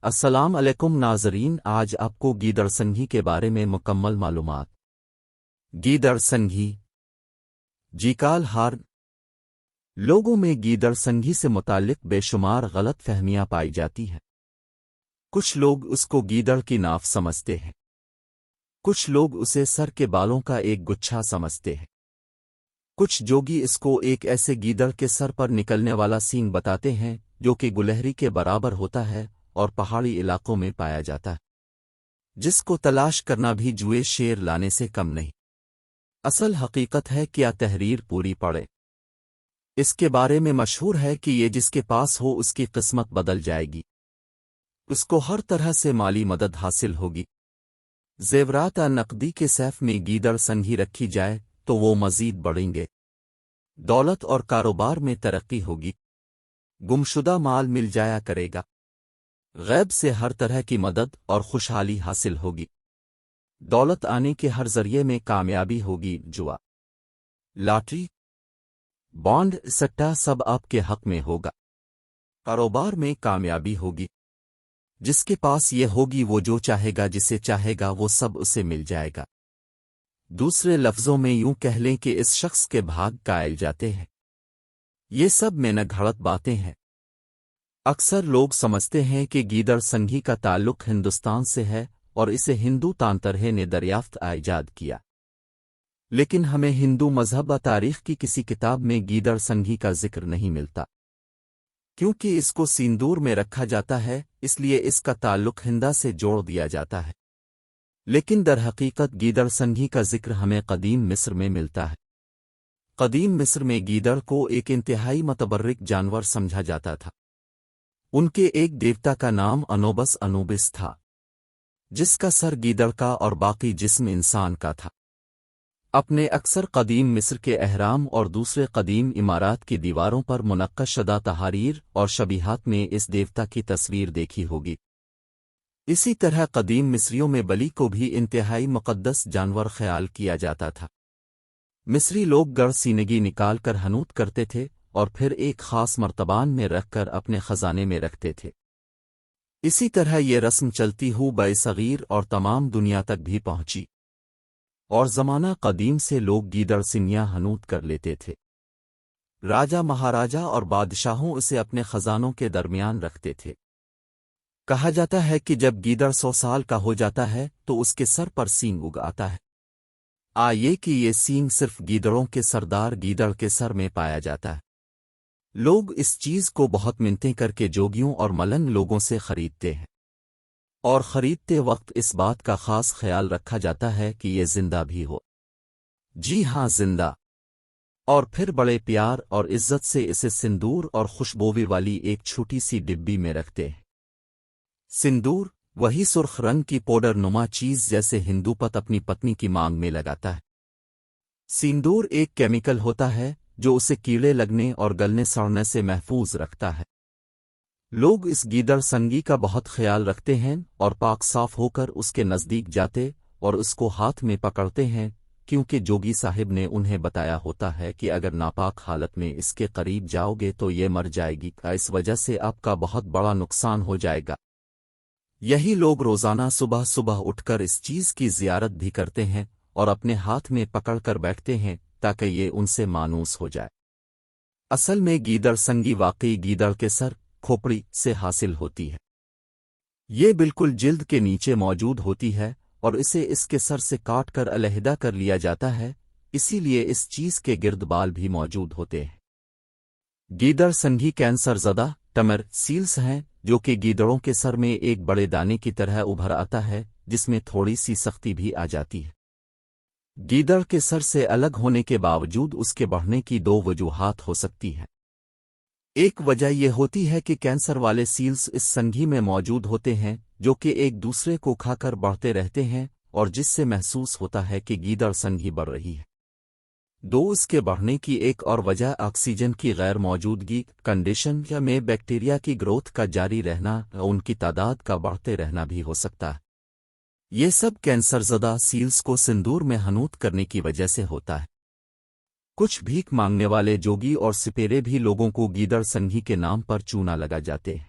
السلام علیکم ناظرین، آج آپ کو گیدڑ سنگھی کے بارے میں مکمل معلومات۔ گیدڑ سنگھی جیکال ہارن۔ لوگوں میں گیدڑ سنگھی سے متعلق بے شمار غلط فہمیاں پائی جاتی ہیں۔ کچھ لوگ اس کو گیدڑ کی ناف سمجھتے ہیں، کچھ لوگ اسے سر کے بالوں کا ایک گچھا سمجھتے ہیں، کچھ جوگی اس کو ایک ایسے گیدڑ کے سر پر نکلنے والا سینگ بتاتے ہیں جو کہ گلہری کے برابر ہوتا ہے اور پہاڑی علاقوں میں پایا جاتا ہے، جس کو تلاش کرنا بھی جوئے شیر لانے سے کم نہیں۔ اصل حقیقت ہے کیا تحریر پوری پڑے۔ اس کے بارے میں مشہور ہے کہ یہ جس کے پاس ہو اس کی قسمت بدل جائے گی، اس کو ہر طرح سے مالی مدد حاصل ہوگی۔ زیورات نقدی کے سیف میں گیدڑ سنگھی رکھی جائے تو وہ مزید بڑھیں گے، دولت اور کاروبار میں ترقی ہوگی، گمشدہ مال مل جایا کرے گا، غیب سے ہر طرح کی مدد اور خوشحالی حاصل ہوگی، دولت آنے کے ہر ذریعے میں کامیابی ہوگی، جوا، لاٹری، بانڈ، سٹا سب آپ کے حق میں ہوگا، کاروبار میں کامیابی ہوگی۔ جس کے پاس یہ ہوگی وہ جو چاہے گا، جسے چاہے گا وہ سب اسے مل جائے گا۔ دوسرے لفظوں میں یوں کہہ لیں کہ اس شخص کے بھاگ قائل جاتے ہیں۔ یہ سب میں نہ گھڑت باتیں ہیں۔ اکثر لوگ سمجھتے ہیں کہ گیدڑ سنگھی کا تعلق ہندوستان سے ہے اور اسے ہندو تانترے نے دریافت ایجاد کیا، لیکن ہمیں ہندو مذہب و تاریخ کی کسی کتاب میں گیدڑ سنگھی کا ذکر نہیں ملتا۔ کیونکہ اس کو سیندور میں رکھا جاتا ہے اس لیے اس کا تعلق ہندا سے جوڑ دیا جاتا ہے، لیکن در حقیقت گیدڑ سنگھی کا ذکر ہمیں قدیم مصر میں ملتا ہے۔ قدیم مصر میں گیدڑ کو ایک انتہائی متبرک جانور سمجھا جاتا تھا۔ ان کے ایک دیوتا کا نام انوبس تھا، جس کا سر گیدڑ کا اور باقی جسم انسان کا تھا۔ اپنے اکثر قدیم مصر کے اہرام اور دوسرے قدیم عمارات کی دیواروں پر منقش شدہ تحاریر اور شبیہات میں اس دیوتا کی تصویر دیکھی ہوگی۔ اسی طرح قدیم مصریوں میں بلی کو بھی انتہائی مقدس جانور خیال کیا جاتا تھا۔ مصری لوگ گڑ سینگی نکال کر حنوط کرتے تھے اور پھر ایک خاص مرتبان میں رکھ کر اپنے خزانے میں رکھتے تھے۔ اسی طرح یہ رسم چلتی ہو صغیر اور تمام دنیا تک بھی پہنچی، اور زمانہ قدیم سے لوگ گیدڑ سنگیاں حنوط کر لیتے تھے۔ راجا مہاراجا اور بادشاہوں اسے اپنے خزانوں کے درمیان رکھتے تھے۔ کہا جاتا ہے کہ جب گیدڑ 100 سال کا ہو جاتا ہے تو اس کے سر پر سینگ اگ آتا ہے۔ یہ کہ یہ سینگ صرف گیدڑوں کے سردار گیدڑ کے سر میں پایا جاتا ہے۔ لوگ اس چیز کو بہت منتیں کر کے جوگیوں اور ملنگ لوگوں سے خریدتے ہیں، اور خریدتے وقت اس بات کا خاص خیال رکھا جاتا ہے کہ یہ زندہ بھی ہو۔ جی ہاں، زندہ۔ اور پھر بڑے پیار اور عزت سے اسے سندور اور خوشبوئی والی ایک چھوٹی سی ڈبی میں رکھتے ہیں۔ سندور وہی سرخ رنگ کی پاؤڈر نما چیز جیسے ہندو پت اپنی پتنی کی مانگ میں لگاتا ہے۔ سندور ایک کیمیکل ہوتا ہے جو اسے کیڑے لگنے اور گلنے سڑنے سے محفوظ رکھتا ہے۔ لوگ اس گیدڑ سنگی کا بہت خیال رکھتے ہیں اور پاک صاف ہو کر اس کے نزدیک جاتے اور اس کو ہاتھ میں پکڑتے ہیں، کیونکہ جوگی صاحب نے انہیں بتایا ہوتا ہے کہ اگر ناپاک حالت میں اس کے قریب جاؤ گے تو یہ مر جائے گی، اس وجہ سے آپ کا بہت بڑا نقصان ہو جائے گا۔ یہی لوگ روزانہ صبح صبح اٹھ کر اس چیز کی زیارت بھی کرتے ہیں اور اپنے ہاتھ میں پکڑ کر بیٹھتے ہیں تاکہ یہ ان سے مانوس ہو جائے۔ اصل میں گیدڑ سنگی واقعی گیدڑ کے سر کھوپڑی سے حاصل ہوتی ہے۔ یہ بالکل جلد کے نیچے موجود ہوتی ہے اور اسے اس کے سر سے کاٹ کر علیحدہ کر لیا جاتا ہے، اسی لیے اس چیز کے گرد بال بھی موجود ہوتے ہیں۔ گیدڑ سنگھی کینسر زدہ ٹمر سیلز ہیں جو کہ گیدڑوں کے سر میں ایک بڑے دانے کی طرح ابھر آتا ہے، جس میں تھوڑی سی سختی بھی آ جاتی ہے۔ گیدڑ کے سر سے الگ ہونے کے باوجود اس کے بڑھنے کی 2 وجوہات ہو سکتی ہیں۔ ایک وجہ یہ ہوتی ہے کہ کینسر والے سیلز اس سنگھی میں موجود ہوتے ہیں جو کہ ایک دوسرے کو کھا کر بڑھتے رہتے ہیں، اور جس سے محسوس ہوتا ہے کہ گیدڑ سنگھی بڑھ رہی ہے۔ 2 اس کے بڑھنے کی ایک اور وجہ آکسیجن کی غیر موجودگی کنڈیشن یا میں بیکٹیریا کی گروتھ کا جاری رہنا، ان کی تعداد کا بڑھتے رہنا بھی ہو سکتا ہے۔ یہ سب کینسر زدہ سیلز کو سندور میں حنوط کرنے کی وجہ سے ہوتا ہے۔ کچھ بھیک مانگنے والے جوگی اور سپیرے بھی لوگوں کو گیدڑ سنگھی کے نام پر چونا لگا جاتے ہیں۔